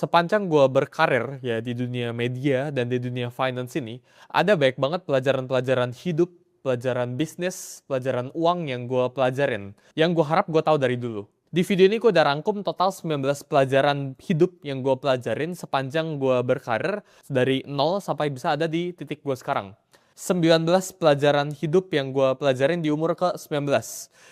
Sepanjang gue berkarir ya di dunia media dan di dunia finance ini, ada banyak banget pelajaran-pelajaran hidup, pelajaran bisnis, pelajaran uang yang gue pelajarin, yang gue harap gue tahu dari dulu. Di video ini gue udah rangkum total 19 pelajaran hidup yang gue pelajarin sepanjang gue berkarir dari nol sampai bisa ada di titik gue sekarang. 19 pelajaran hidup yang gue pelajarin di umur ke-19.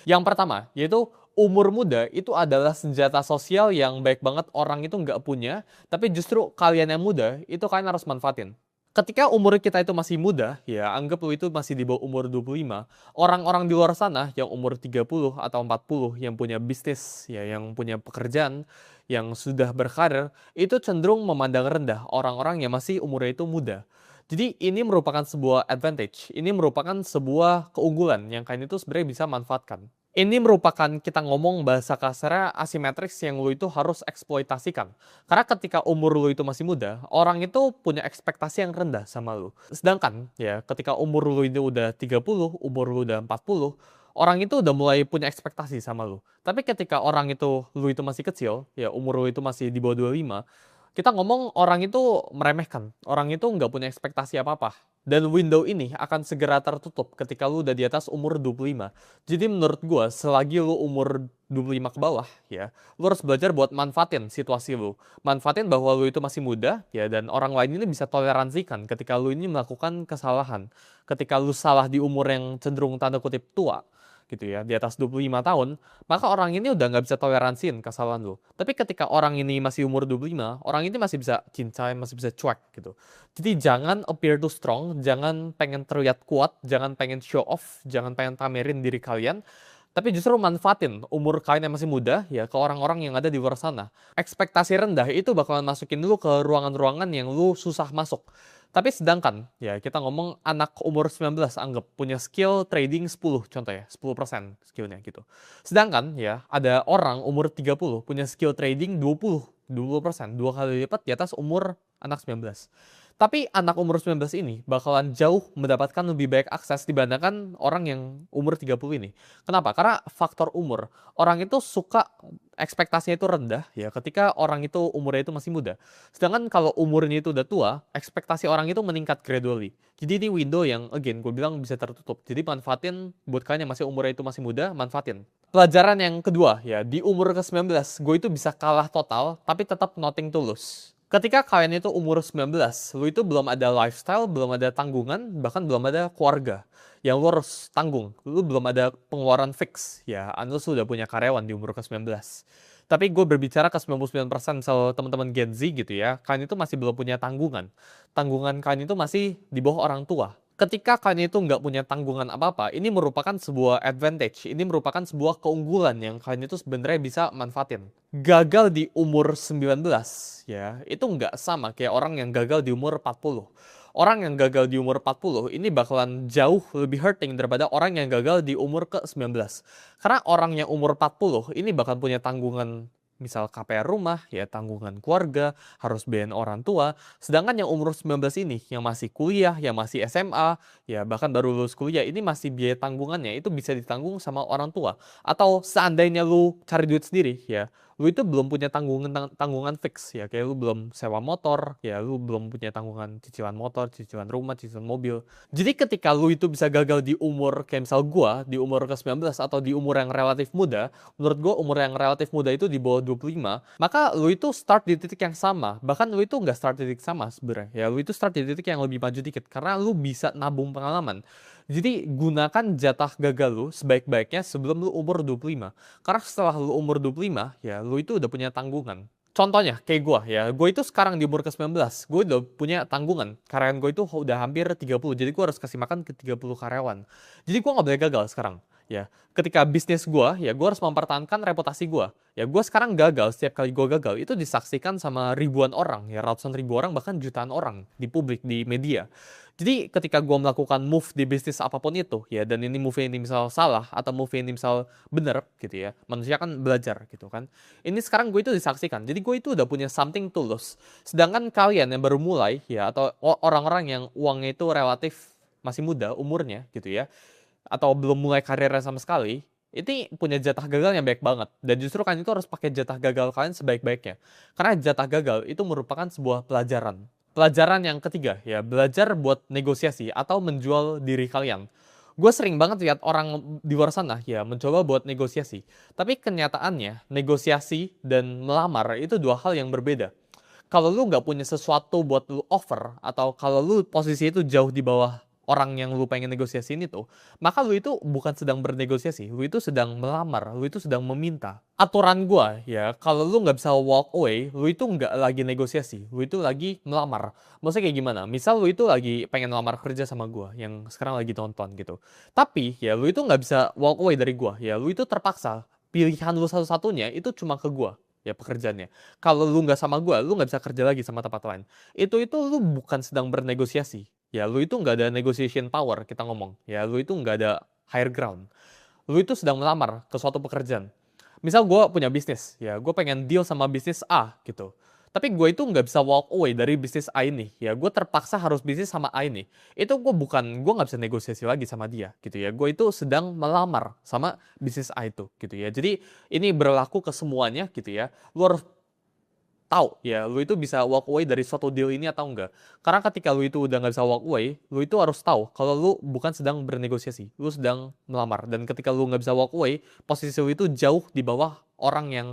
Yang pertama, yaitu umur muda itu adalah senjata sosial yang baik banget orang itu nggak punya, tapi justru kalian yang muda, itu kalian harus manfaatin. Ketika umur kita itu masih muda, ya anggap lu itu masih di bawah umur 25, orang-orang di luar sana yang umur 30 atau 40 yang punya bisnis, ya yang punya pekerjaan, yang sudah berkarir, itu cenderung memandang rendah orang-orang yang masih umurnya itu muda. Jadi ini merupakan sebuah advantage, ini merupakan sebuah keunggulan yang kalian itu sebenarnya bisa manfaatkan. Ini merupakan kita ngomong bahasa kasarnya asimetris yang lu itu harus eksploitasikan. Karena ketika umur lu itu masih muda, orang itu punya ekspektasi yang rendah sama lu. Sedangkan ya ketika umur lu itu udah 30, umur lu udah 40, orang itu udah mulai punya ekspektasi sama lu. Tapi ketika orang itu lu itu masih kecil, ya umur lu itu masih di bawah 25, kita ngomong orang itu meremehkan. Orang itu nggak punya ekspektasi apa-apa. Dan window ini akan segera tertutup ketika lu udah di atas umur 25. Jadi menurut gue, selagi lu umur 25 ke bawah, ya, lu harus belajar buat manfaatin situasi lu. Manfaatin bahwa lu itu masih muda, ya, dan orang lain ini bisa toleransikan ketika lu ini melakukan kesalahan. Ketika lu salah di umur yang cenderung tanda kutip tua, gitu ya, di atas 25 tahun, maka orang ini udah nggak bisa toleransiin kesalahan lu. Tapi ketika orang ini masih umur 25, orang ini masih bisa cincai, masih bisa cuek gitu. Jadi jangan appear too strong, jangan pengen terlihat kuat, jangan pengen show off, jangan pengen pamerin diri kalian, tapi justru manfaatin umur kalian yang masih muda ya ke orang-orang yang ada di luar sana. Ekspektasi rendah itu bakalan masukin dulu ke ruangan-ruangan yang lu susah masuk. Tapi sedangkan ya kita ngomong anak umur 19 anggap punya skill trading 10 contoh ya, 10% skillnya gitu. Sedangkan ya ada orang umur 30 punya skill trading 20%, dua kali lipat di atas umur anak 19. Tapi anak umur 19 ini bakalan jauh mendapatkan lebih banyak akses dibandingkan orang yang umur 30 ini. Kenapa? Karena faktor umur. Orang itu suka ekspektasinya itu rendah ya ketika orang itu umurnya itu masih muda. Sedangkan kalau umurnya itu udah tua, ekspektasi orang itu meningkat gradually. Jadi ini window yang again gue bilang bisa tertutup. Jadi manfaatin buat kalian yang masih umurnya itu masih muda, manfaatin. Pelajaran yang kedua ya, di umur ke-19 gue itu bisa kalah total tapi tetap nothing to lose. Ketika kalian itu umur 19, lu itu belum ada lifestyle, belum ada tanggungan, bahkan belum ada keluarga yang lu harus tanggung. Lu belum ada pengeluaran fix, ya, unless lu sudah punya karyawan di umur ke-19. Tapi gue berbicara ke 99% misal teman-teman Gen Z gitu ya, kalian itu masih belum punya tanggungan. Tanggungan kalian itu masih di bawah orang tua. Ketika kalian itu nggak punya tanggungan apa-apa, ini merupakan sebuah advantage, ini merupakan sebuah keunggulan yang kalian itu sebenarnya bisa manfaatin. Gagal di umur 19, ya, itu nggak sama kayak orang yang gagal di umur 40. Orang yang gagal di umur 40 ini bakalan jauh lebih hurting daripada orang yang gagal di umur ke-19. Karena orang yang umur 40 ini bakal punya tanggungan misal KPR rumah, ya tanggungan keluarga, harus bayarin orang tua. Sedangkan yang umur 19 ini, yang masih kuliah, yang masih SMA, ya bahkan baru lulus kuliah, ini masih biaya tanggungannya, itu bisa ditanggung sama orang tua. Atau seandainya lu cari duit sendiri, ya, lu itu belum punya tanggungan fix, ya kayak lu belum sewa motor, ya lu belum punya tanggungan cicilan motor, cicilan rumah, cicilan mobil. Jadi ketika lu itu bisa gagal di umur, kayak misal gua, di umur ke-19 atau di umur yang relatif muda, menurut gue umur yang relatif muda itu di bawah 25, maka lu itu start di titik yang sama. Bahkan lu itu nggak start di titik sama sebenarnya. Ya lu itu start di titik yang lebih maju dikit karena lu bisa nabung pengalaman. Jadi gunakan jatah gagal lu sebaik-baiknya sebelum lu umur 25. Karena setelah lu umur 25, ya lu itu udah punya tanggungan. Contohnya kayak gue ya, gue itu sekarang di umur ke-19, gue udah punya tanggungan. Karyawan gue itu udah hampir 30, jadi gue harus kasih makan ke 30 karyawan. Jadi gue nggak boleh gagal sekarang. Ya, ketika bisnis gue, ya gue harus mempertahankan reputasi gue. Ya gue sekarang gagal, setiap kali gue gagal itu disaksikan sama ribuan orang, ya ratusan ribu orang bahkan jutaan orang di publik, di media. Jadi ketika gue melakukan move di bisnis apapun itu, ya dan ini move ini misal salah atau move ini misal bener gitu ya, manusia kan belajar gitu kan. Ini sekarang gue itu disaksikan, jadi gue itu udah punya something to lose. Sedangkan kalian yang baru mulai ya atau orang-orang yang uangnya itu relatif masih muda umurnya gitu ya, atau belum mulai karirnya sama sekali, ini punya jatah gagal yang baik banget. Dan justru kalian itu harus pakai jatah gagal kalian sebaik-baiknya. Karena jatah gagal itu merupakan sebuah pelajaran. Pelajaran yang ketiga, ya, belajar buat negosiasi atau menjual diri kalian. Gue sering banget lihat orang di luar sana, ya, mencoba buat negosiasi. Tapi kenyataannya, negosiasi dan melamar itu dua hal yang berbeda. Kalau lu nggak punya sesuatu buat lu offer, atau kalau lu posisi itu jauh di bawah orang yang lu pengen negosiasiin itu, maka lu itu bukan sedang bernegosiasi, lu itu sedang melamar, lu itu sedang meminta. Aturan gua, ya, kalau lu nggak bisa walk away, lu itu nggak lagi negosiasi, lu itu lagi melamar. Maksudnya kayak gimana? Misal lu itu lagi pengen melamar kerja sama gua, yang sekarang lagi nonton gitu. Tapi, ya, lu itu nggak bisa walk away dari gua, ya, lu itu terpaksa. Pilihan lu satu-satunya itu cuma ke gua, ya, pekerjaannya. Kalau lu nggak sama gua, lu nggak bisa kerja lagi sama tempat lain. Itu lu bukan sedang bernegosiasi. Ya, lu itu nggak ada negotiation power, kita ngomong. Ya, lu itu nggak ada higher ground. Lu itu sedang melamar ke suatu pekerjaan. Misal gue punya bisnis, ya, gue pengen deal sama bisnis A gitu. Tapi gue itu nggak bisa walk away dari bisnis A ini. Ya, gue terpaksa harus bisnis sama A ini. Itu gue nggak bisa negosiasi lagi sama dia gitu ya. Gue itu sedang melamar sama bisnis A itu gitu ya. Jadi ini berlaku ke semuanya gitu ya. Lu harus tahu ya, lu itu bisa walk away dari suatu deal ini atau enggak. Karena ketika lu itu udah nggak bisa walk away, lu itu harus tahu kalau lu bukan sedang bernegosiasi, lu sedang melamar. Dan ketika lu nggak bisa walk away, posisi lu itu jauh di bawah orang yang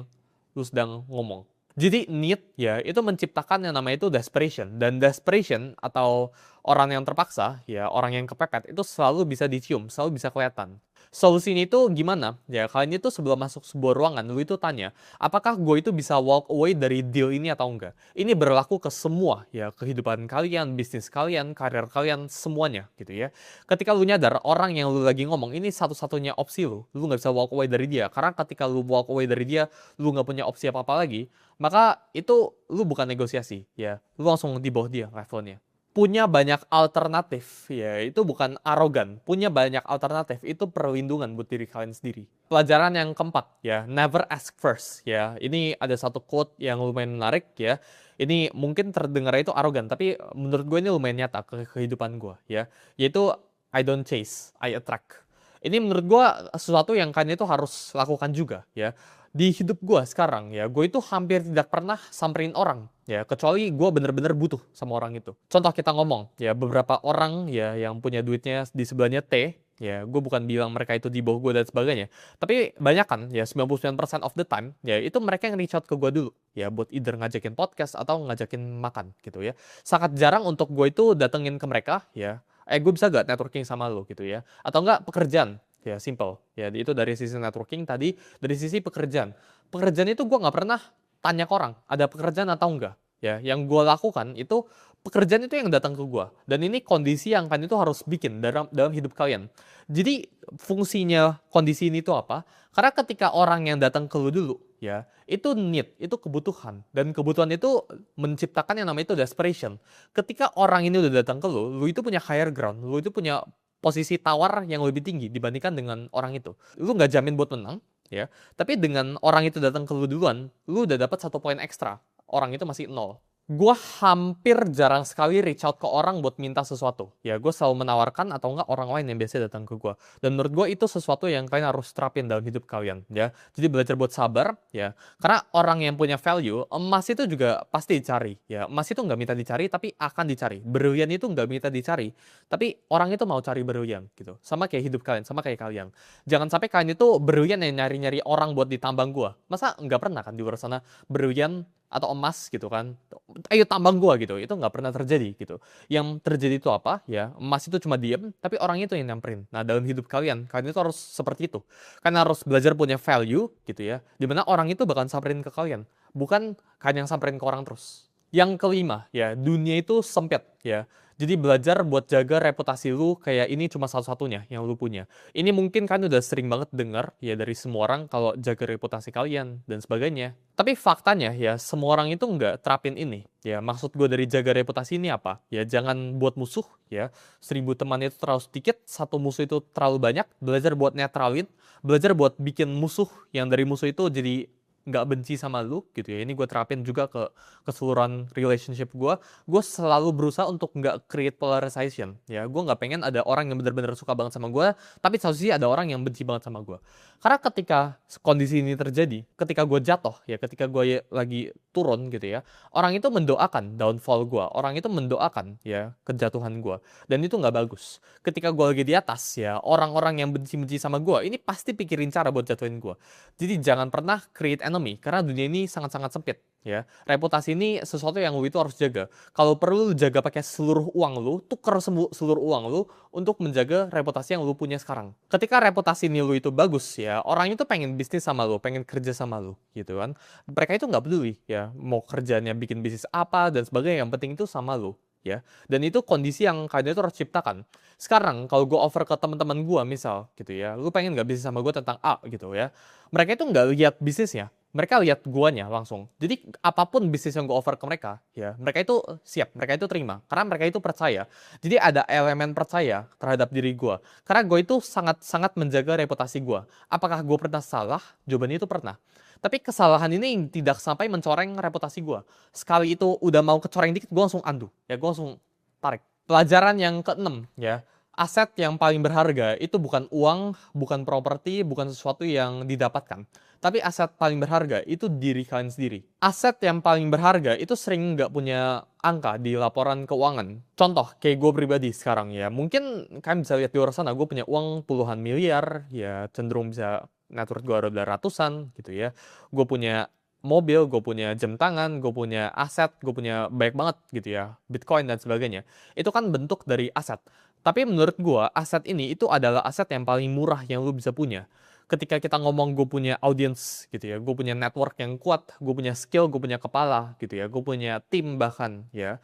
lu sedang ngomong. Jadi need, ya, itu menciptakan yang namanya itu desperation. Dan desperation atau orang yang terpaksa, ya, orang yang kepepet, itu selalu bisa dicium, selalu bisa kelihatan. Solusinya itu gimana? Ya, kalian itu sebelum masuk sebuah ruangan, lu itu tanya, apakah gue itu bisa walk away dari deal ini atau enggak? Ini berlaku ke semua, ya, kehidupan kalian, bisnis kalian, karir kalian, semuanya gitu ya. Ketika lu nyadar orang yang lu lagi ngomong ini satu-satunya opsi lu nggak bisa walk away dari dia. Karena ketika lu walk away dari dia, lu nggak punya opsi apa-apa lagi, maka itu lu bukan negosiasi, ya. Lu langsung di bawah dia levelnya. Punya banyak alternatif, ya, itu bukan arogan. Punya banyak alternatif itu perlindungan buat diri kalian sendiri. Pelajaran yang keempat, ya, never ask first, ya. Ini ada satu quote yang lumayan menarik, ya. Ini mungkin terdengar itu arogan, tapi menurut gue ini lumayan nyata ke kehidupan gue, ya. Yaitu I don't chase, I attract. Ini menurut gue sesuatu yang kalian itu harus lakukan juga, ya. Di hidup gue sekarang, ya, gue itu hampir tidak pernah samperin orang, ya, kecuali gue bener-bener butuh sama orang itu. Contoh kita ngomong, ya, beberapa orang, ya, yang punya duitnya di sebelahnya T, ya, gue bukan bilang mereka itu di bawah gue dan sebagainya, tapi banyak kan, ya, 99% of the time, ya, itu mereka yang reach out ke gue dulu, ya, buat either ngajakin podcast atau ngajakin makan, gitu ya. Sangat jarang untuk gue itu datengin ke mereka, ya, gue bisa gak networking sama lo, gitu ya, atau enggak pekerjaan. Ya, simple. Ya, itu dari sisi networking tadi, dari sisi pekerjaan. Pekerjaan itu gue nggak pernah tanya ke orang, ada pekerjaan atau enggak. Ya, yang gue lakukan itu, pekerjaan itu yang datang ke gue. Dan ini kondisi yang kan itu harus bikin dalam hidup kalian. Jadi, fungsinya kondisi ini tuh apa? Karena ketika orang yang datang ke lu dulu, ya, itu need, itu kebutuhan. Dan kebutuhan itu menciptakan yang namanya itu desperation. Ketika orang ini udah datang ke lu itu punya higher ground, lu itu punya posisi tawar yang lebih tinggi dibandingkan dengan orang itu. Lu nggak jamin buat menang, ya. Tapi dengan orang itu datang ke lu duluan, lu udah dapat 1 poin ekstra. Orang itu masih 0. Gue hampir jarang sekali reach out ke orang buat minta sesuatu. Ya, gue selalu menawarkan atau enggak orang lain yang biasa datang ke gue. Dan menurut gue itu sesuatu yang kalian harus terapin dalam hidup kalian, ya. Jadi belajar buat sabar, ya. Karena orang yang punya value, emas itu juga pasti dicari, ya. Emas itu nggak minta dicari, tapi akan dicari. Berlian itu nggak minta dicari, tapi orang itu mau cari berlian, gitu. Sama kayak hidup kalian, sama kayak kalian. Jangan sampai kalian itu berlian yang nyari-nyari orang buat ditambang gue. Masa nggak pernah kan di luar sana berlian atau emas gitu kan, ayo tambang gua gitu, itu nggak pernah terjadi gitu. Yang terjadi itu apa? Ya, emas itu cuma diem, tapi orang itu yang nyamperin. Nah, dalam hidup kalian itu harus seperti itu. Kalian harus belajar punya value gitu ya, dimana orang itu bakal samperin ke kalian, bukan kalian yang samperin ke orang terus. Yang kelima, ya, dunia itu sempit, ya. Jadi belajar buat jaga reputasi lu kayak ini cuma satu-satunya yang lu punya. Ini mungkin kan udah sering banget dengar ya dari semua orang kalau jaga reputasi kalian dan sebagainya. Tapi faktanya ya semua orang itu nggak terapin ini. Ya maksud gue dari jaga reputasi ini apa? Ya jangan buat musuh ya. 1000 teman itu terlalu sedikit, satu musuh itu terlalu banyak. Belajar buat netralin, belajar buat bikin musuh yang dari musuh itu jadi nggak benci sama lu gitu ya. Ini gue terapin juga ke keseluruhan relationship gue. Gue selalu berusaha untuk nggak create polarization ya. Gue nggak pengen ada orang yang benar-benar suka banget sama gue, tapi satu sisi ada orang yang benci banget sama gue. Karena ketika kondisi ini terjadi, ketika gue jatuh ya, ketika gue lagi turun gitu ya, orang itu mendoakan downfall gue, orang itu mendoakan ya kejatuhan gue, dan itu nggak bagus. Ketika gue lagi di atas ya, orang-orang yang benci-benci sama gue ini pasti pikirin cara buat jatuhin gue. Jadi jangan pernah create enemy, karena dunia ini sangat-sangat sempit ya. Reputasi ini sesuatu yang lu itu harus jaga. Kalau perlu lu jaga pakai seluruh uang lu, tuker seluruh uang lu untuk menjaga reputasi yang lu punya sekarang. Ketika reputasi ini lu itu bagus ya, orang itu pengen bisnis sama lu, pengen kerja sama lu gitu kan. Mereka itu nggak peduli ya, mau kerjanya bikin bisnis apa dan sebagainya, yang penting itu sama lu ya. Dan itu kondisi yang kalian itu harus ciptakan. Sekarang kalau gue offer ke teman-teman gue misal gitu ya, lu pengen nggak bisnis sama gue tentang A gitu ya, mereka itu nggak lihat bisnisnya, mereka lihat guanya langsung. Jadi apapun bisnis yang gue offer ke mereka ya, mereka itu siap, mereka itu terima karena mereka itu percaya. Jadi ada elemen percaya terhadap diri gue, karena gue itu sangat-sangat menjaga reputasi gue. Apakah gue pernah salah? Jawabannya itu pernah. Tapi kesalahan ini tidak sampai mencoreng reputasi gue. Sekali itu udah mau kecoreng dikit, gue langsung undo ya, gue langsung tarik. Pelajaran yang keenam ya, aset yang paling berharga itu bukan uang, bukan properti, bukan sesuatu yang didapatkan. Tapi aset paling berharga itu diri kalian sendiri. Aset yang paling berharga itu sering nggak punya angka di laporan keuangan. Contoh, kayak gue pribadi sekarang ya. Mungkin kalian bisa lihat di luar sana, gue punya uang puluhan miliar, ya cenderung bisa net worth gue ada ratusan gitu ya. Gue punya mobil, gue punya jam tangan, gue punya aset, gue punya banyak banget gitu ya, Bitcoin dan sebagainya. Itu kan bentuk dari aset. Tapi menurut gue, aset ini itu adalah aset yang paling murah yang lu bisa punya. Ketika kita ngomong gue punya audience gitu ya, gue punya network yang kuat, gue punya skill, gue punya kepala gitu ya, gue punya tim bahkan ya.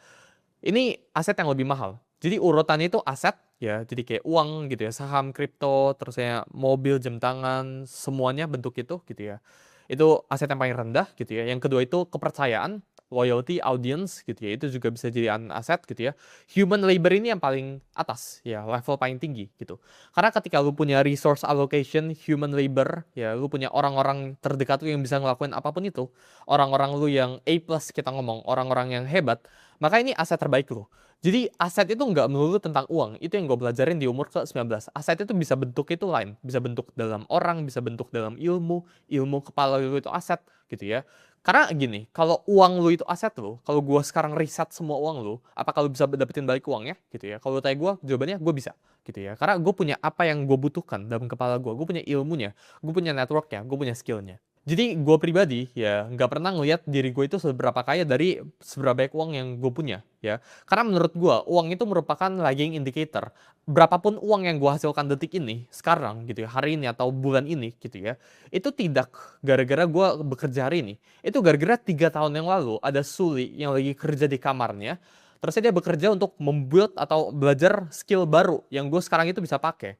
Ini aset yang lebih mahal. Jadi urutannya itu aset ya, jadi kayak uang gitu ya, saham, kripto, terus ya mobil, jam tangan, semuanya bentuk itu gitu ya. Itu aset yang paling rendah gitu ya. Yang kedua itu kepercayaan, loyalty, audience gitu ya. Itu juga bisa jadi aset gitu ya. Human labor ini yang paling atas ya, level paling tinggi gitu. Karena ketika lu punya resource allocation, human labor ya, lu punya orang-orang terdekat lu yang bisa ngelakuin apapun itu. Orang-orang lu yang A+ kita ngomong, orang-orang yang hebat, maka ini aset terbaik lu. Jadi aset itu nggak melulu tentang uang. Itu yang gue pelajarin di umur ke-19. Aset itu bisa bentuk itu lain. Bisa bentuk dalam orang, bisa bentuk dalam ilmu. Ilmu kepala lu itu aset gitu ya. Karena gini, kalau uang lu itu aset lu, kalau gue sekarang riset semua uang lu, apakah lu bisa dapetin balik uangnya gitu ya. Kalau tanya gue, jawabannya gue bisa gitu ya. Karena gue punya apa yang gue butuhkan dalam kepala gue. Gue punya ilmunya, gue punya networknya, gue punya skillnya. Jadi gue pribadi ya nggak pernah ngelihat diri gue itu seberapa kaya dari seberapa banyak uang yang gue punya ya. Karena menurut gue uang itu merupakan lagging indicator. Berapapun uang yang gue hasilkan detik ini, sekarang gitu ya, hari ini atau bulan ini gitu ya, itu tidak gara-gara gue bekerja hari ini. Itu gara-gara 3 tahun yang lalu ada Suli yang lagi kerja di kamarnya. Terus dia bekerja untuk membuild atau belajar skill baru yang gue sekarang itu bisa pakai.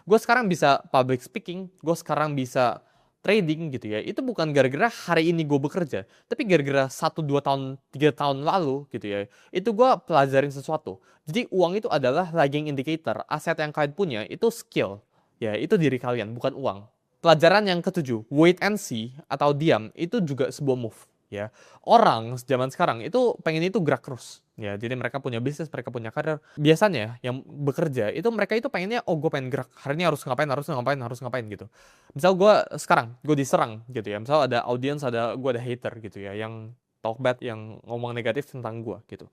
Gue sekarang bisa public speaking, gue sekarang bisa trading gitu ya. Itu bukan gara-gara hari ini gue bekerja, tapi gara-gara 1, 2 tahun, 3 tahun lalu gitu ya. Itu gue pelajarin sesuatu. Jadi uang itu adalah lagging indicator. Aset yang kalian punya itu skill. Ya, itu diri kalian, bukan uang. Pelajaran yang ketujuh, wait and see atau diam, itu juga sebuah move. Ya, orang zaman sekarang itu pengen itu gerak terus. Ya, jadi mereka punya bisnis, mereka punya karir. Biasanya yang bekerja itu mereka itu pengennya, oh gue pengen gerak, hari ini harus ngapain, harus ngapain, harus ngapain gitu. Misal gue sekarang, gue diserang gitu ya. Misal ada audience, gue ada hater gitu ya, yang talk bad, yang ngomong negatif tentang gue gitu.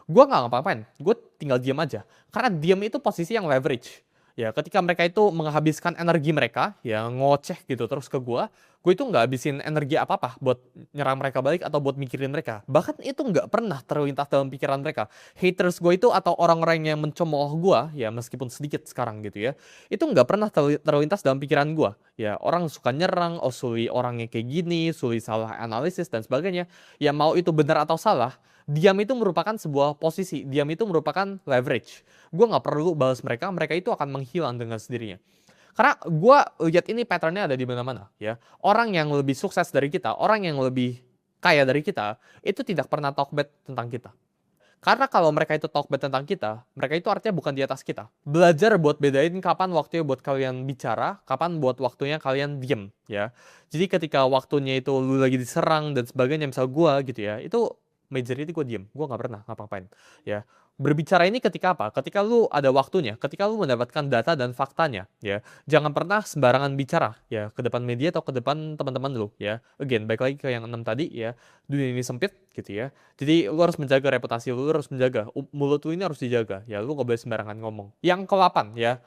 Gue nggak ngapa-ngapain, gue tinggal diam aja. Karena diam itu posisi yang leverage. Ya, ketika mereka itu menghabiskan energi mereka, ya ngoceh gitu terus ke gue itu nggak habisin energi apa-apa buat nyerang mereka balik atau buat mikirin mereka. Bahkan itu nggak pernah terlintas dalam pikiran mereka. Haters gue itu atau orang-orang yang mencemooh gue, ya meskipun sedikit sekarang gitu ya, itu nggak pernah terlintas dalam pikiran gue. Ya, orang suka nyerang, oh Suli orangnya kayak gini, Suli salah analisis dan sebagainya. Ya mau itu benar atau salah, diam itu merupakan sebuah posisi, diam itu merupakan leverage. Gue nggak perlu balas mereka, mereka itu akan menghilang dengan sendirinya. Karena gue lihat ini patternnya ada di mana-mana ya. Orang yang lebih sukses dari kita, orang yang lebih kaya dari kita, itu tidak pernah talk bad tentang kita. Karena kalau mereka itu talk bad tentang kita, mereka itu artinya bukan di atas kita. Belajar buat bedain kapan waktunya buat kalian bicara, kapan buat waktunya kalian diem, ya. Jadi ketika waktunya itu lu lagi diserang dan sebagainya, misal gua gitu ya, itu majority gue diem, gue nggak pernah ngapa-ngapain, ya. Berbicara ini ketika apa? Ketika lu ada waktunya, ketika lu mendapatkan data dan faktanya, ya. Jangan pernah sembarangan bicara, ya, ke depan media atau ke depan teman-teman lu, ya. Again, balik lagi ke yang 6 tadi, ya. Dunia ini sempit, gitu ya. Jadi lu harus menjaga reputasi lu harus menjaga mulut lu ini harus dijaga, ya. Lu nggak boleh sembarangan ngomong. Yang ke-8, ya.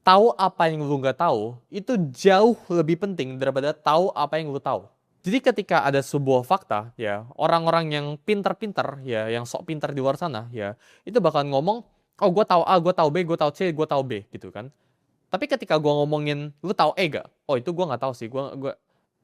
Tahu apa yang lu nggak tahu itu jauh lebih penting daripada tahu apa yang lu tahu. Jadi ketika ada sebuah fakta, ya, orang-orang yang pinter-pinter, ya, yang sok pinter di luar sana, ya, itu bakalan ngomong, oh gue tahu A, gue tahu B, gue tahu C, gue tahu B, gitu kan. Tapi ketika gue ngomongin, lu tahu E gak? Oh itu gue nggak tahu sih, gue.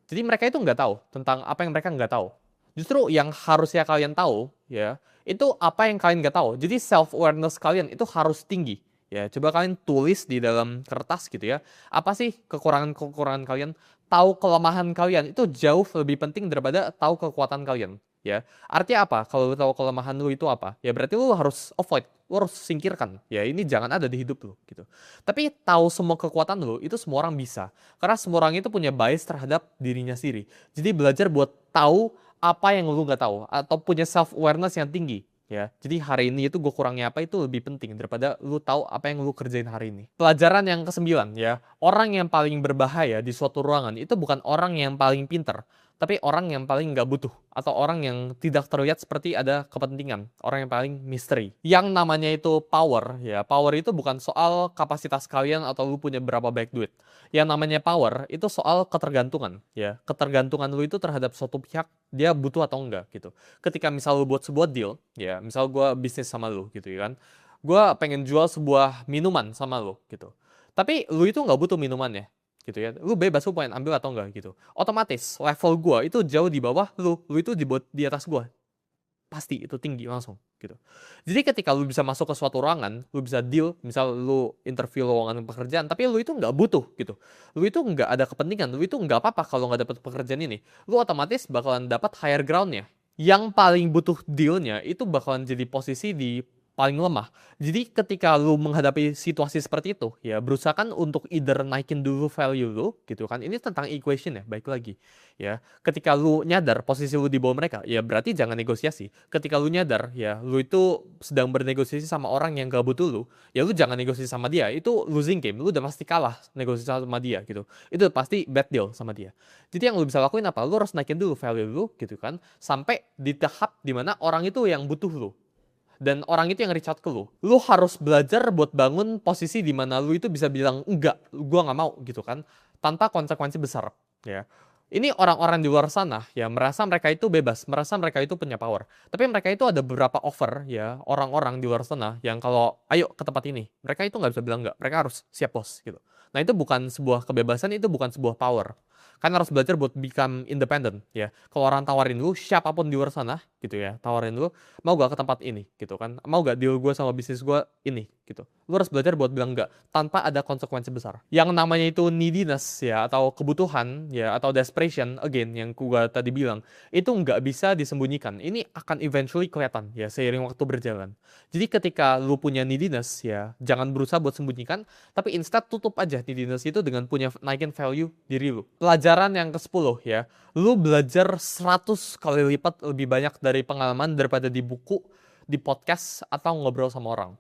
Jadi mereka itu nggak tahu tentang apa yang mereka nggak tahu. Justru yang harusnya kalian tahu, ya, itu apa yang kalian nggak tahu. Jadi self awareness kalian itu harus tinggi. Ya, coba kalian tulis di dalam kertas gitu ya. Apa sih kekurangan-kekurangan kalian? Tahu kelemahan kalian itu jauh lebih penting daripada tahu kekuatan kalian. Ya, artinya apa? Kalau lu tahu kelemahan lu itu apa? Ya berarti lu harus avoid, lu harus singkirkan. Ya ini jangan ada di hidup lu gitu. Tapi tahu semua kekuatan lu itu semua orang bisa. Karena semua orang itu punya bias terhadap dirinya sendiri. Jadi belajar buat tahu apa yang lu nggak tahu atau punya self awareness yang tinggi. Ya, jadi hari ini itu gue kurangnya apa itu lebih penting daripada lu tahu apa yang lu kerjain hari ini. Pelajaran yang ke-9 ya, orang yang paling berbahaya di suatu ruangan itu bukan orang yang paling pinter, tapi orang yang paling nggak butuh atau orang yang tidak terlihat seperti ada kepentingan, orang yang paling misteri. Yang namanya itu power, ya power itu bukan soal kapasitas kalian atau lu punya berapa banyak duit. Yang namanya power itu soal ketergantungan, ya ketergantungan lu itu terhadap suatu pihak dia butuh atau enggak gitu. Ketika misal lu buat sebuah deal, ya misal gue bisnis sama lu gitu ya kan, gue pengen jual sebuah minuman sama lu gitu. Tapi lu itu nggak butuh minumannya gitu ya, lu bebas lu pengen ambil atau enggak gitu. Otomatis level gue itu jauh di bawah lu itu di atas gue. Pasti itu tinggi langsung gitu. Jadi ketika lu bisa masuk ke suatu ruangan, lu bisa deal, misal lu interview lowongan pekerjaan, tapi lu itu nggak butuh gitu. Lu itu nggak ada kepentingan, lu itu nggak apa-apa kalau nggak dapet pekerjaan ini. Lu otomatis bakalan dapat higher groundnya. Yang paling butuh dealnya itu bakalan jadi posisi di paling lemah. Jadi ketika lu menghadapi situasi seperti itu, ya berusahakan untuk either naikin dulu value lu, gitu kan. Ini tentang equation ya, baik lagi. Ya, ketika lu nyadar posisi lu di bawah mereka, ya berarti jangan negosiasi. Ketika lu nyadar, ya lu itu sedang bernegosiasi sama orang yang gak butuh lu, ya lu jangan negosiasi sama dia. Itu losing game, lu udah pasti kalah negosiasi sama dia gitu. Itu pasti bad deal sama dia. Jadi yang lu bisa lakuin apa? Lu harus naikin dulu value lu gitu kan, sampai di tahap dimana orang itu yang butuh lu. Dan orang itu yang reach out ke lu. Lu harus belajar buat bangun posisi di mana lu itu bisa bilang, enggak, gua nggak mau gitu kan. Tanpa konsekuensi besar. Ya. Ini orang-orang di luar sana ya merasa mereka itu bebas, merasa mereka itu punya power. Tapi mereka itu ada beberapa offer ya orang-orang di luar sana yang kalau ayo ke tempat ini, mereka itu nggak bisa bilang enggak, mereka harus siap bos gitu. Nah itu bukan sebuah kebebasan, itu bukan sebuah power. Kan harus belajar buat become independent ya. Kalau orang tawarin lu, siapapun di luar sana gitu ya, tawarin lu, mau gak ke tempat ini gitu kan, mau gak deal gue sama bisnis gue ini gitu. Lu harus belajar buat bilang enggak tanpa ada konsekuensi besar. Yang namanya itu neediness ya atau kebutuhan ya atau desperation again yang gue tadi bilang itu nggak bisa disembunyikan. Ini akan eventually kelihatan ya seiring waktu berjalan. Jadi ketika lu punya neediness ya jangan berusaha buat sembunyikan, tapi instead tutup aja neediness itu dengan punya naikin value diri lu. Pelajaran yang ke-10 ya, lu belajar 100 kali lipat lebih banyak dari pengalaman daripada di buku, di podcast, atau ngobrol sama orang.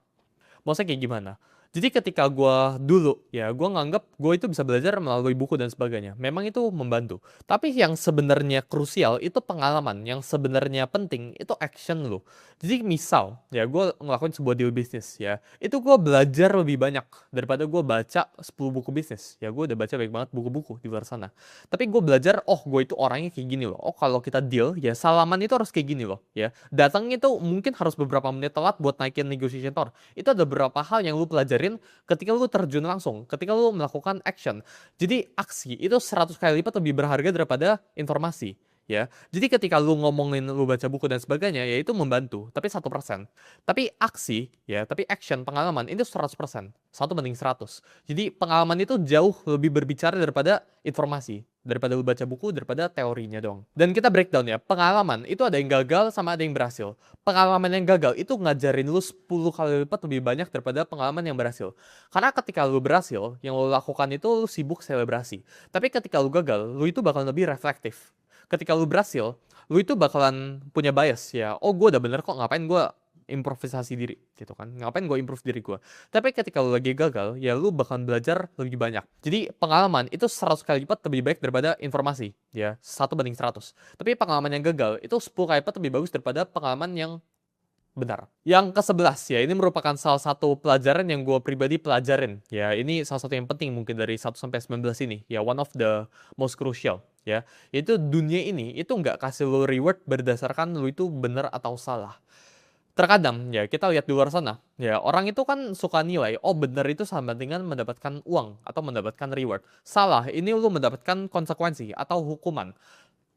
Maksudnya kayak gimana? Jadi ketika gue dulu, ya gue nganggap gue itu bisa belajar melalui buku dan sebagainya. Memang itu membantu. Tapi yang sebenarnya krusial itu pengalaman. Yang sebenarnya penting itu action lo. Jadi misal, ya gue ngelakuin sebuah deal bisnis ya. Itu gue belajar lebih banyak daripada gue baca 10 buku bisnis. Ya gue udah baca banyak banget buku-buku di luar sana. Tapi gue belajar, oh gue itu orangnya kayak gini loh. Oh kalau kita deal, ya salaman itu harus kayak gini loh. Ya datangnya itu mungkin harus beberapa menit telat buat naikin negotiation tower. Itu ada beberapa hal yang lu pelajarin ketika lu terjun langsung, ketika lu melakukan action. Jadi aksi itu 100 kali lipat lebih berharga daripada informasi. Ya, jadi ketika lu ngomongin lu baca buku dan sebagainya, ya itu membantu, tapi 1%. Tapi aksi, ya, tapi action, pengalaman itu 100%. 1 banding 100. Jadi pengalaman itu jauh lebih berbicara daripada informasi. daripada lu baca buku, daripada teorinya doang. Dan kita breakdown ya, pengalaman itu ada yang gagal sama ada yang berhasil. Pengalaman yang gagal itu ngajarin lu 10 kali lipat lebih banyak daripada pengalaman yang berhasil. Karena ketika lu berhasil, yang lu lakukan itu lu sibuk selebrasi. Tapi ketika lu gagal, lu itu bakal lebih reflektif. Ketika lu berhasil, lu itu bakalan punya bias ya. Oh, gue udah bener kok, ngapain gue improvisasi diri gitu kan, ngapain gue improve diri gue. Tapi ketika lu lagi gagal ya lu bakalan belajar lebih banyak. Jadi pengalaman itu 100 kali lipat lebih baik daripada informasi ya, 1 banding 100. Tapi pengalaman yang gagal itu 10 kali lipat lebih bagus daripada pengalaman yang benar. Yang ke-11 ya, ini merupakan salah satu pelajaran yang gue pribadi pelajarin ya. Ini salah satu yang penting mungkin dari 1 sampai 19 ini ya, one of the most crucial ya. Yaitu dunia ini itu nggak kasih lu reward berdasarkan lu itu benar atau salah. Terkadang ya kita lihat di luar sana ya, orang itu kan suka nilai, oh benar itu sama dengan mendapatkan uang atau mendapatkan reward. Salah, ini lu mendapatkan konsekuensi atau hukuman.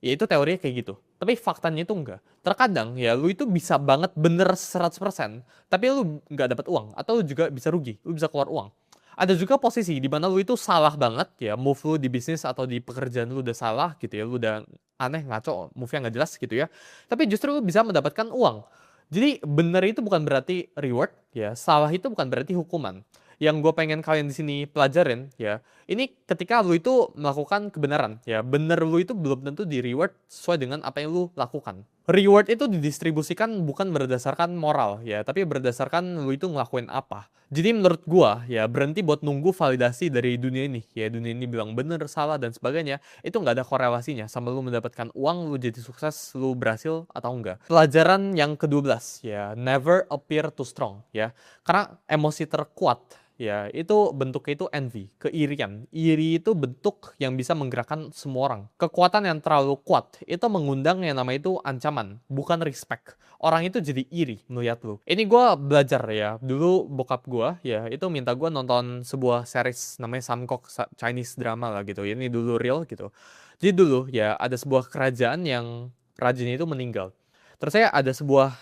Ya itu teorinya kayak gitu. Tapi faktanya itu enggak. Terkadang ya lu itu bisa banget bener 100%, tapi lu nggak dapat uang atau lu juga bisa rugi, lu bisa keluar uang. Ada juga posisi di mana lu itu salah banget ya, move lu di bisnis atau di pekerjaan lu udah salah gitu ya, lu udah aneh, ngaco, move-nya nggak jelas gitu ya. Tapi justru lu bisa mendapatkan uang. Jadi bener itu bukan berarti reward ya, salah itu bukan berarti hukuman. Yang gue pengen kalian di sini pelajarin ya, ini ketika lu itu melakukan kebenaran ya, bener lu itu belum tentu di reward sesuai dengan apa yang lu lakukan. Reward itu didistribusikan bukan berdasarkan moral ya, tapi berdasarkan lu itu ngelakuin apa. Jadi menurut gua ya, berhenti buat nunggu validasi dari dunia ini ya, dunia ini bilang bener, salah dan sebagainya, itu nggak ada korelasinya sama lu mendapatkan uang, lu jadi sukses, lu berhasil atau enggak. Pelajaran yang ke-12 ya, never appear too strong ya, karena emosi terkuat ya, itu bentuknya itu envy, keirian. Iri itu bentuk yang bisa menggerakkan semua orang. Kekuatan yang terlalu kuat itu mengundang yang namanya itu ancaman, bukan respect. Orang itu jadi iri melihat lu. Ini gue belajar ya, dulu bokap gue ya, itu minta gue nonton sebuah series namanya Samkok, Chinese drama lah gitu. Ini dulu real gitu. Jadi dulu ya, ada sebuah kerajaan yang rajanya itu meninggal. Terus saya ada sebuah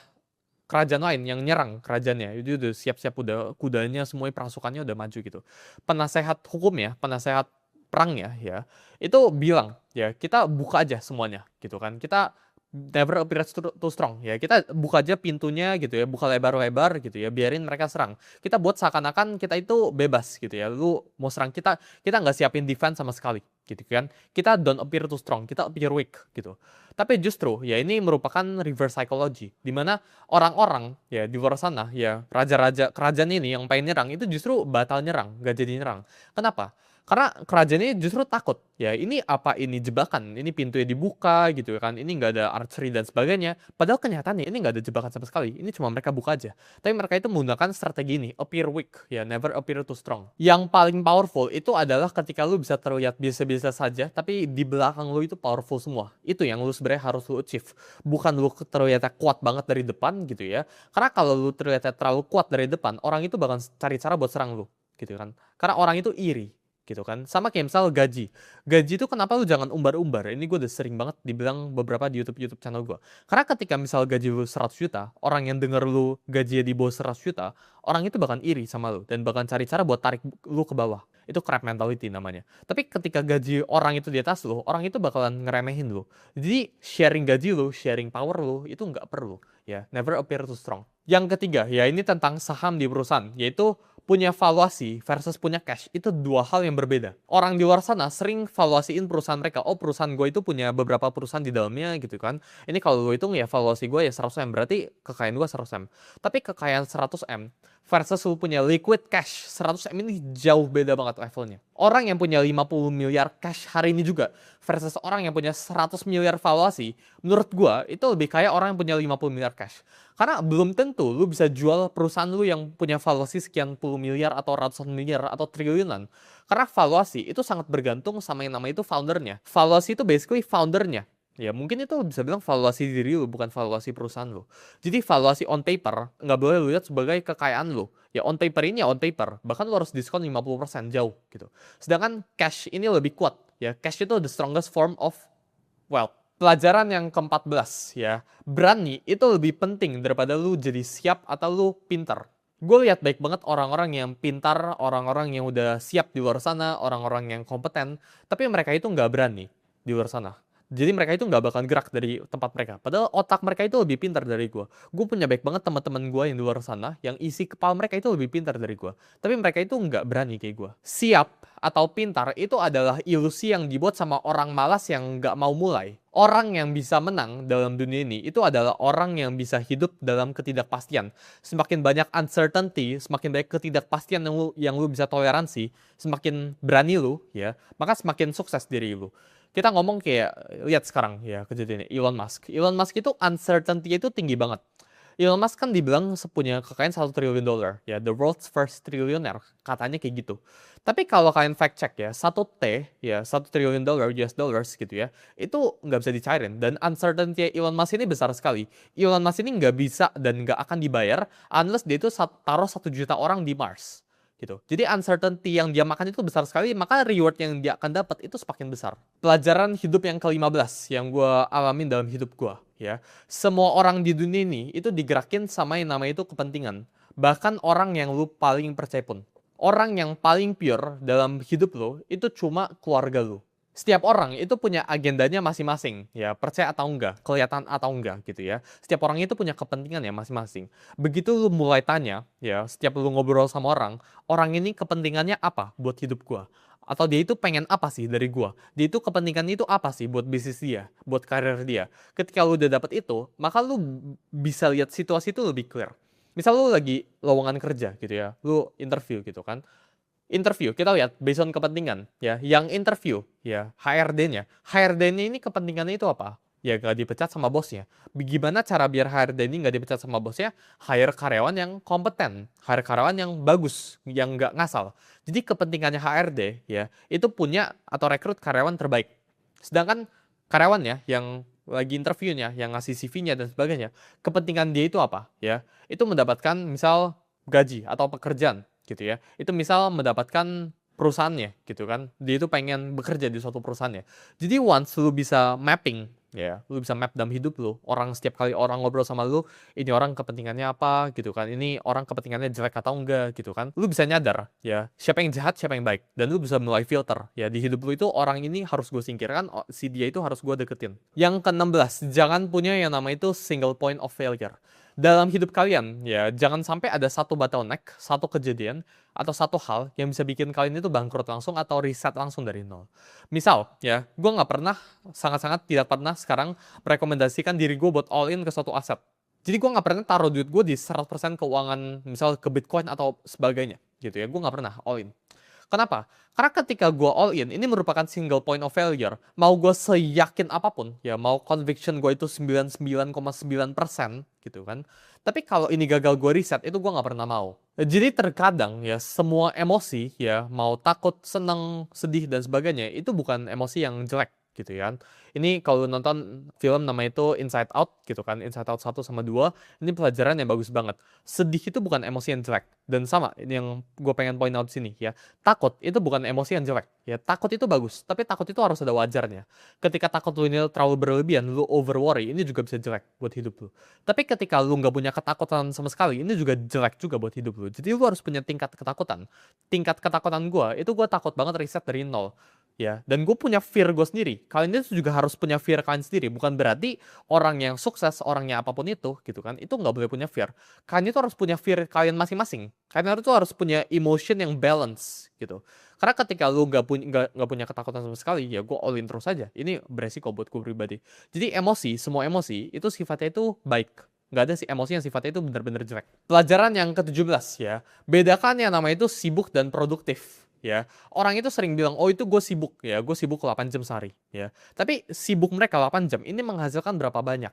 kerajaan lain yang nyerang kerajaannya. Itu udah siap-siap, udah kudanya semuanya, pasukannya udah maju gitu. Penasehat hukumnya, penasehat perangnya ya, itu bilang ya, kita buka aja semuanya gitu kan. Kita never appear too strong ya. Kita buka aja pintunya gitu ya, buka lebar-lebar gitu ya, biarin mereka serang. Kita buat seakan-akan kita itu bebas gitu ya. Lu mau serang kita, kita nggak siapin defense sama sekali gitu kan. Kita don't appear too strong, kita appear weak gitu. Tapi justru ya ini merupakan reverse psychology, di mana orang-orang ya di luar sana ya, raja-raja kerajaan ini yang pengen nyerang itu justru batal nyerang, gak jadi nyerang. Kenapa? Karena kerajaan ini justru takut ya, ini apa, ini jebakan, ini pintunya dibuka gitu kan, ini nggak ada archery dan sebagainya. Padahal kenyataannya ini nggak ada jebakan sama sekali, ini cuma mereka buka aja. Tapi mereka itu menggunakan strategi ini, appear weak ya, never appear too strong. Yang paling powerful itu adalah ketika lu bisa terlihat biasa-biasa saja, tapi di belakang lu itu powerful semua. Itu yang lu sebenarnya harus lu achieve, bukan lu terlihat kuat banget dari depan gitu ya. Karena kalau lu terlihat terlalu kuat dari depan, orang itu bakal cari cara buat serang lu gitu kan. Karena orang itu iri gitu kan. Sama kayak misal gaji. Gaji itu kenapa lu jangan umbar-umbar? Ini gue udah sering banget dibilang beberapa di YouTube channel gue. Karena ketika misal gaji lu 100 juta, orang yang denger lu gajinya di bawah 100 juta, orang itu bakal iri sama lu dan bakal cari cara buat tarik lu ke bawah. Itu crab mentality namanya. Tapi ketika gaji orang itu di atas lu, orang itu bakalan ngeremehin lu. Jadi sharing gaji lu, sharing power lu, itu nggak perlu. Ya, never appear too strong. Yang ketiga, ya ini tentang saham di perusahaan, yaitu punya valuasi versus punya cash, itu dua hal yang berbeda. Orang di luar sana sering valuasiin perusahaan mereka. Oh, perusahaan gue itu punya beberapa perusahaan di dalamnya gitu kan. Ini kalau lo hitung ya, valuasi gue ya 100M, berarti kekayaan gue 100M. Tapi kekayaan 100M versus lo punya liquid cash 100M, ini jauh beda banget levelnya. Orang yang punya 50 miliar cash hari ini juga versus orang yang punya 100 miliar valuasi, menurut gue itu lebih kaya orang yang punya 50 miliar cash. Karena belum tentu lu bisa jual perusahaan lu yang punya valuasi sekian puluh miliar atau ratusan miliar atau triliunan. Karena valuasi itu sangat bergantung sama yang namanya itu foundernya. Valuasi itu basically foundernya. Ya mungkin itu bisa bilang valuasi diri lu, bukan valuasi perusahaan lu. Jadi valuasi on paper nggak boleh lu lihat sebagai kekayaan lu. Ya on paper ini ya on paper. Bahkan lu harus diskon 50% jauh gitu. Sedangkan cash ini lebih kuat. Ya cash itu the strongest form of wealth. Pelajaran yang ke-14 ya, berani itu lebih penting daripada lu jadi siap atau lu pinter. Gue lihat baik banget orang-orang yang pintar, orang-orang yang udah siap di luar sana, orang-orang yang kompeten, tapi mereka itu nggak berani di luar sana. Jadi mereka itu nggak bakal gerak dari tempat mereka. Padahal otak mereka itu lebih pintar dari gue. Gue punya baik banget teman-teman gue yang di luar sana, yang isi kepala mereka itu lebih pintar dari gue. Tapi mereka itu nggak berani kayak gue. Siap atau pintar itu adalah ilusi yang dibuat sama orang malas yang nggak mau mulai. Orang yang bisa menang dalam dunia ini itu adalah orang yang bisa hidup dalam ketidakpastian. Semakin banyak uncertainty, semakin banyak ketidakpastian yang lu bisa toleransi, semakin berani lu, ya, maka semakin sukses diri lu. Kita ngomong kayak, lihat sekarang ya kejadiannya, Elon Musk. Elon Musk itu uncertainty itu tinggi banget. Elon Musk kan dibilang punya kekayaan $1 triliun, ya, the world's first trillionaire, katanya kayak gitu. Tapi kalau kalian fact check ya, 1T, ya, $1 triliun US dollars gitu ya, itu nggak bisa dicairin. Dan uncertainty Elon Musk ini besar sekali. Elon Musk ini nggak bisa dan nggak akan dibayar unless dia itu taruh 1 juta orang di Mars. Gitu. Jadi uncertainty yang dia makan itu besar sekali, maka reward yang dia akan dapat itu semakin besar. Pelajaran hidup yang ke-15 yang gue alamin dalam hidup gue, ya. Semua orang di dunia ini itu digerakin sama yang namanya itu kepentingan. Bahkan orang yang lu paling percaya pun. Orang yang paling pure dalam hidup lo itu cuma keluarga lu. Setiap orang itu punya agendanya masing-masing, ya, percaya atau enggak, kelihatan atau enggak gitu ya. Setiap orang itu punya kepentingan ya masing-masing. Begitu lu mulai tanya, ya, setiap lu ngobrol sama orang ini kepentingannya apa buat hidup gua? Atau dia itu pengen apa sih dari gua? Dia itu kepentingannya itu apa sih buat bisnis dia, buat karir dia? Ketika lu udah dapet itu, maka lu bisa lihat situasi itu lebih clear. Misal lu lagi lowongan kerja gitu ya, lu interview gitu kan. Interview, kita lihat based on kepentingan ya. Yang interview ya HRD-nya. HRD-nya ini kepentingannya itu apa? Ya gak dipecat sama bosnya. Gimana cara biar HRD ini gak dipecat sama bosnya? Hire karyawan yang kompeten, hire karyawan yang bagus, yang gak ngasal. Jadi kepentingannya HRD ya itu punya atau rekrut karyawan terbaik. Sedangkan karyawannya yang lagi interviewnya, yang ngasih CV-nya dan sebagainya, kepentingan dia itu apa? Ya, itu mendapatkan misal gaji atau pekerjaan gitu ya. Itu misal mendapatkan perusahaannya gitu kan. Dia itu pengen bekerja di suatu perusahaannya. Jadi once lu bisa mapping ya, lu bisa map dalam hidup lu. Orang setiap kali orang ngobrol sama lu, ini orang kepentingannya apa gitu kan. Ini orang kepentingannya jelek atau enggak gitu kan. Lu bisa nyadar ya, siapa yang jahat, siapa yang baik. Dan lu bisa mulai filter ya di hidup lu itu orang ini harus gue singkirkan, si dia itu harus gue deketin. Yang ke-16, jangan punya yang nama itu single point of failure. Dalam hidup kalian ya jangan sampai ada satu bottleneck, satu kejadian atau satu hal yang bisa bikin kalian itu bangkrut langsung atau reset langsung dari nol. Misal ya, gue nggak pernah, sangat-sangat tidak pernah sekarang merekomendasikan diri gue buat all in ke suatu aset. Jadi gue nggak pernah taruh duit gue di 100% keuangan misal ke Bitcoin atau sebagainya gitu ya. Gue nggak pernah all in. Kenapa? Karena ketika gue all in, ini merupakan single point of failure. Mau gue seyakin apapun, ya mau conviction gue itu 99,9% gitu kan. Tapi kalau ini gagal gue reset, itu gue nggak pernah mau. Jadi terkadang ya semua emosi ya mau takut, seneng, sedih dan sebagainya itu bukan emosi yang jelek gitu ya. Ini kalau nonton film namanya itu Inside Out gitu kan, Inside Out 1 sama 2, ini pelajaran yang bagus banget. Sedih itu bukan emosi yang jelek. Dan sama, ini yang gue pengen point out sini ya. Takut itu bukan emosi yang jelek. Ya, takut itu bagus, tapi takut itu harus ada wajarnya. Ketika takut lu ini terlalu berlebihan, lu over worry, ini juga bisa jelek buat hidup lu. Tapi ketika lu nggak punya ketakutan sama sekali, ini juga jelek juga buat hidup lu. Jadi lu harus punya tingkat ketakutan. Tingkat ketakutan gue, itu gue takut banget riset dari nol. Ya, dan gue punya fear gue sendiri. Kalian itu juga harus punya fear kalian sendiri. Bukan berarti orang yang sukses, orangnya apapun itu, gitu kan, itu nggak boleh punya fear. Kalian itu harus punya fear kalian masing-masing. Kalian itu harus punya emotion yang balance, gitu. Karena ketika lu nggak punya ketakutan sama sekali, ya gue all in terus aja. Ini beresiko buat gue pribadi. Jadi emosi, semua emosi itu sifatnya itu baik. Nggak ada sih emosi yang sifatnya itu benar-benar jelek. Pelajaran yang ke-17 ya, bedakan yang namanya itu sibuk dan produktif. Ya, orang itu sering bilang, oh itu gue sibuk ya, gue sibuk 8 jam sehari ya. Tapi sibuk mereka 8 jam ini menghasilkan berapa banyak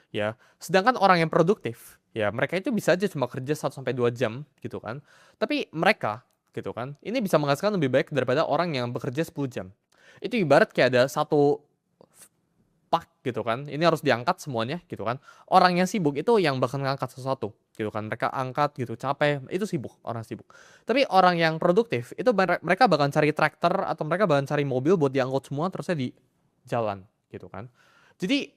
ya. Sedangkan orang yang produktif ya, mereka itu bisa aja cuma kerja 1 sampai 2 jam gitu kan. Tapi mereka gitu kan, ini bisa menghasilkan lebih baik daripada orang yang bekerja 10 jam. Itu ibarat kayak ada satu pak gitu kan, ini harus diangkat semuanya gitu kan. Orang yang sibuk itu yang bakal ngangkat sesuatu gitu kan, mereka angkat gitu, capek, itu sibuk, orang sibuk. Tapi orang yang produktif itu mereka bakal cari traktor atau mereka bakal cari mobil buat diangkut semua terusnya di jalan gitu kan. Jadi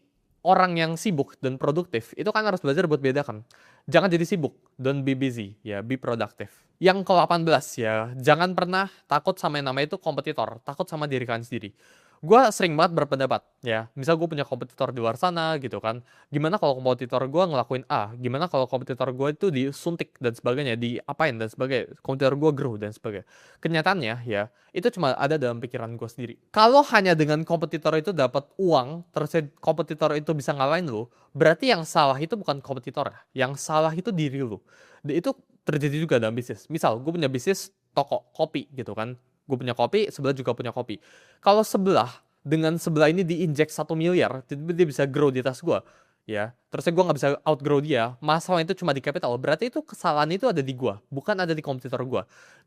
orang yang sibuk dan produktif, itu kan harus belajar buat bedakan. Jangan jadi sibuk, don't be busy, ya, be productive. Yang ke-18 ya, jangan pernah takut sama yang namanya itu kompetitor, takut sama diri kalian sendiri. Gue sering banget berpendapat, ya, misal gue punya kompetitor di luar sana gitu kan, gimana kalau kompetitor gue ngelakuin A, gimana kalau kompetitor gue itu disuntik dan sebagainya, diapain dan sebagainya, kompetitor gue grow dan sebagainya. Kenyataannya ya, itu cuma ada dalam pikiran gue sendiri. Kalau hanya dengan kompetitor itu dapat uang, terus kompetitor itu bisa ngalahin lo, berarti yang salah itu bukan kompetitor ya, yang salah itu diri lo. Itu terjadi juga dalam bisnis. Misal, gue punya bisnis toko kopi gitu kan, gue punya kopi, sebelah juga punya kopi. Kalau sebelah dengan sebelah ini diinjek 1 miliar, tiba-tiba dia bisa grow di atas gue, ya. Terusnya gue nggak bisa outgrow dia. Masalah itu cuma di capital. Berarti itu kesalahan itu ada di gue, bukan ada di kompetitor gue.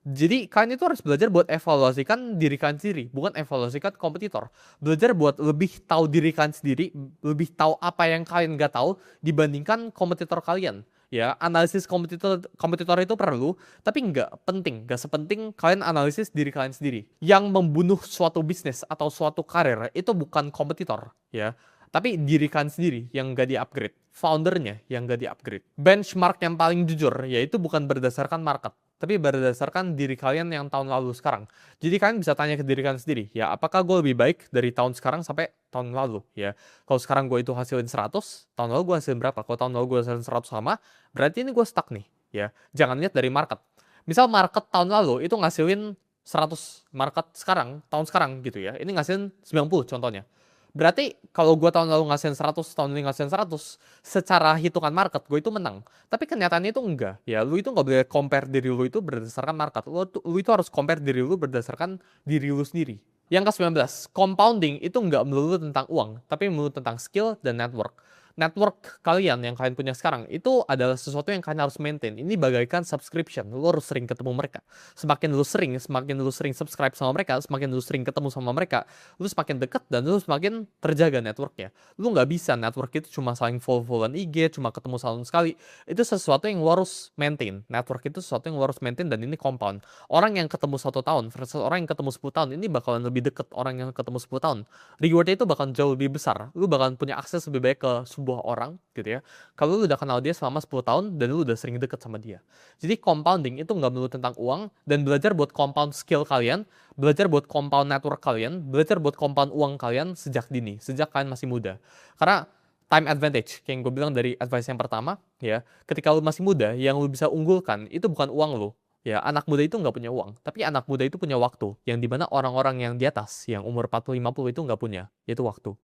Jadi kalian itu harus belajar buat evaluasikan diri kalian sendiri, bukan evaluasikan kompetitor. Belajar buat lebih tahu diri kalian sendiri, lebih tahu apa yang kalian nggak tahu dibandingkan kompetitor kalian. Ya, analisis kompetitor itu perlu, tapi nggak penting, nggak sepenting kalian analisis diri kalian sendiri. Yang membunuh suatu bisnis atau suatu karir itu bukan kompetitor, ya, tapi diri kalian sendiri yang nggak di-upgrade, foundernya yang nggak di-upgrade. Benchmark yang paling jujur yaitu bukan berdasarkan market, tapi berdasarkan diri kalian yang tahun lalu sekarang. Jadi kalian bisa tanya ke diri kalian sendiri, ya, apakah gue lebih baik dari tahun sekarang sampai tahun lalu, ya. Kalau sekarang gue itu hasilin 100, tahun lalu gue hasilin berapa? Kalau tahun lalu gue hasilin 100 sama, berarti ini gue stuck nih, ya. Jangan lihat dari market. Misal market tahun lalu itu ngasilin 100, market sekarang, tahun sekarang gitu ya, ini ngasilin 90 contohnya. Berarti kalau gue tahun lalu ngasilin 100, tahun ini ngasilin 100, secara hitungan market gue itu menang. Tapi kenyataannya itu enggak. Ya, lu itu nggak boleh compare diri lu itu berdasarkan market. Lu itu harus compare diri lu berdasarkan diri lu sendiri. Yang ke-19, compounding itu nggak melulu tentang uang, tapi melulu tentang skill dan network. Network kalian yang kalian punya sekarang itu adalah sesuatu yang kalian harus maintain. Ini bagaikan subscription. Lu harus sering ketemu mereka. Semakin lu sering subscribe sama mereka, semakin lu sering ketemu sama mereka, lu semakin dekat dan lu semakin terjaga networknya. Lu nggak bisa network itu cuma saling follow-followan IG, cuma ketemu setahun sekali. Itu sesuatu yang lu harus maintain. Network itu sesuatu yang lu harus maintain dan ini compound. Orang yang ketemu 1 tahun versus orang yang ketemu 10 tahun, ini bakalan lebih deket orang yang ketemu 10 tahun. Rewardnya itu bakalan jauh lebih besar. Lu bakalan punya akses lebih baik ke sebuah orang gitu ya. Kalau lu udah kenal dia selama 10 tahun dan lu udah sering deket sama dia. Jadi compounding itu nggak melulu tentang uang, dan belajar buat compound skill kalian, belajar buat compound network kalian, belajar buat compound uang kalian sejak dini, sejak kalian masih muda. Karena time advantage, kayak yang gue bilang dari advice yang pertama, ya, ketika lu masih muda, yang lu bisa unggulkan itu bukan uang lu. Ya, anak muda itu nggak punya uang, tapi anak muda itu punya waktu, yang dimana orang-orang yang di atas, yang umur 40-50 itu nggak punya, yaitu waktu.